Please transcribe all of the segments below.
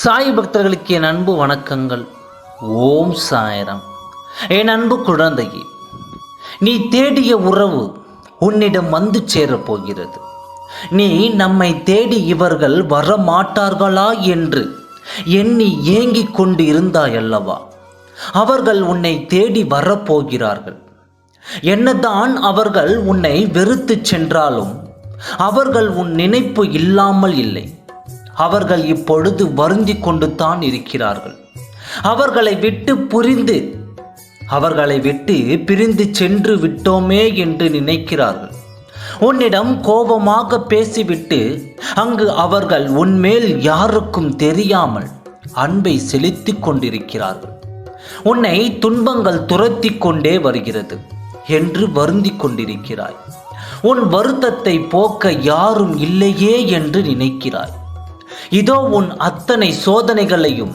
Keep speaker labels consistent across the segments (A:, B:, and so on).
A: சாய் பக்தர்களுக்கு என் அன்பு வணக்கங்கள். ஓம் சாய்ராம். என் அன்பு குழந்தையே, நீ தேடிய உறவு உன்னிடம் வந்து சேரப்போகிறது. நீ நம்மை தேடி இவர்கள் வரமாட்டார்களா என்று எண்ணி ஏங்கிக் கொண்டு இருந்தாயல்லவா? அவர்கள் உன்னை தேடி வரப்போகிறார்கள். என்னதான் அவர்கள் உன்னை வெறுத்து சென்றாலும் அவர்கள் உன் நினைப்பு இல்லாமல் இல்லை. அவர்கள் இப்பொழுது வருந்தி கொண்டு தான் இருக்கிறார்கள். அவர்களை விட்டு பிரிந்து சென்று விட்டோமே என்று நினைக்கிறார்கள். உன்னிடம் கோபமாக பேசிவிட்டு அங்கு அவர்கள் உன்மேல் யாருக்கும் தெரியாமல் அன்பை செலுத்திக் கொண்டிருக்கிறார்கள். உன்னை துன்பங்கள் துரத்தி கொண்டே வருகிறது என்று வருந்தி கொண்டிருக்கிறாய். உன் வருத்தத்தை போக்க யாரும் இல்லையே என்று நினைக்கிறாய். இதோ உன் அத்தனை சோதனைகளையும்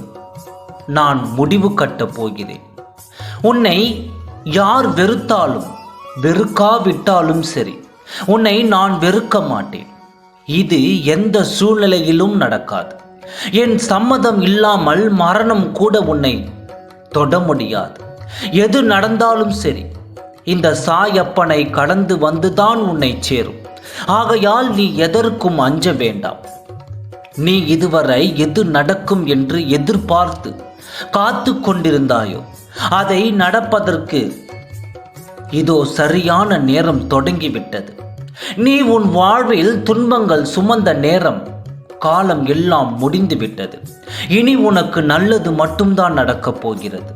A: நான் முடிவு கட்டப் போகிறேன். உன்னை யார் வெறுத்தாலும் வெறுக்காவிட்டாலும் சரி, உன்னை நான் வெறுக்க மாட்டேன். இது எந்த சூழ்நிலையிலும் நடக்காது. என் சம்மதம் இல்லாமல் மரணம் கூட உன்னை தொட முடியாது. எது நடந்தாலும் சரி, இந்த சாயப்பனை கடந்து வந்துதான் உன்னை சேரும். ஆகையால் நீ எதற்கும் அஞ்ச வேண்டாம். நீ இதுவரை எது நடக்கும் என்று எதிர்பார்த்து காத்து கொண்டிருந்தாயோ அதை நடப்பதற்கு இதோ சரியான நேரம் தொடங்கிவிட்டது. நீ உன் வாழ்வில் துன்பங்கள் சுமந்த நேரம் காலம் எல்லாம் முடிந்துவிட்டது. இனி உனக்கு நல்லது மட்டும்தான் நடக்கப் போகிறது.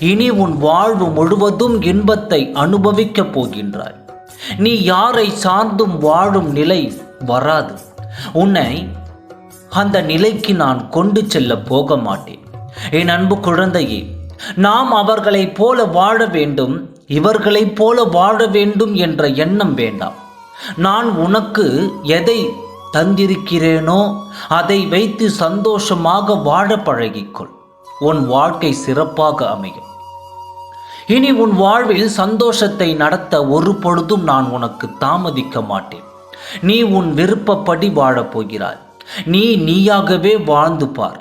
A: இனி உன் வாழ்வு முழுவதும் இன்பத்தை அனுபவிக்கப் போகின்றாய். நீ யாரை சார்ந்தும் வாழும் நிலை வராது. உன்னை அந்த நிலைக்கு நான் கொண்டு செல்ல போக மாட்டேன். என் அன்பு குழந்தையே, நாம் அவர்களைப் போல வாழ வேண்டும், இவர்களைப் போல வாழ வேண்டும் என்ற எண்ணம் வேண்டாம். நான் உனக்கு எதை தந்திருக்கிறேனோ அதை வைத்து சந்தோஷமாக வாழ பழகிக்கொள். உன் வாழ்க்கை சிறப்பாக அமையும். இனி உன் வாழ்வில் சந்தோஷத்தை நடத்த ஒரு பொழுதும் நான் உனக்கு தாமதிக்க மாட்டேன். நீ உன் விருப்பப்படி வாழப்போகிறாய். நீ நீயாகவே வாழ்ந்து பார்.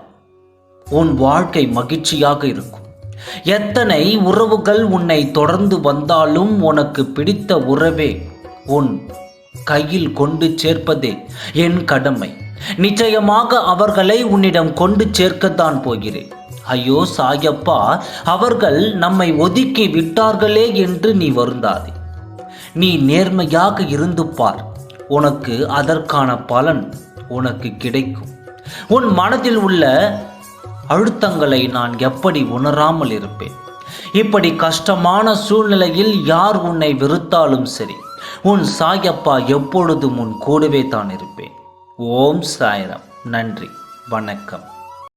A: உன் வாழ்க்கை மகிழ்ச்சியாக இருக்கும். எத்தனை உறவுகள் உன்னை தொடர்ந்து வந்தாலும் உனக்கு பிடித்த உறவே உன் கையில் கொண்டு சேர்ப்பதே என் கடமை. நிச்சயமாக அவர்களை உன்னிடம் கொண்டு சேர்க்கத்தான் போகிறேன். ஐயோ சாயப்பா, அவர்கள் நம்மை ஒதுக்கி விட்டார்களே என்று நீ வருந்தாதே. நீ நேர்மையாக இருந்து பார். உனக்கு அதற்கான பலன் உனக்கு கிடைக்கும். உன் மனதில் உள்ள அழுத்தங்களை நான் எப்படி உணராமல் இருப்பேன்? இப்படி கஷ்டமான சூழ்நிலையில் யார் உன்னை வெறுத்தாலும் சரி, உன் சாயப்பா எப்பொழுதும் உன் கூடவே தான் இருப்பேன். ஓம் சாய்ராம். நன்றி, வணக்கம்.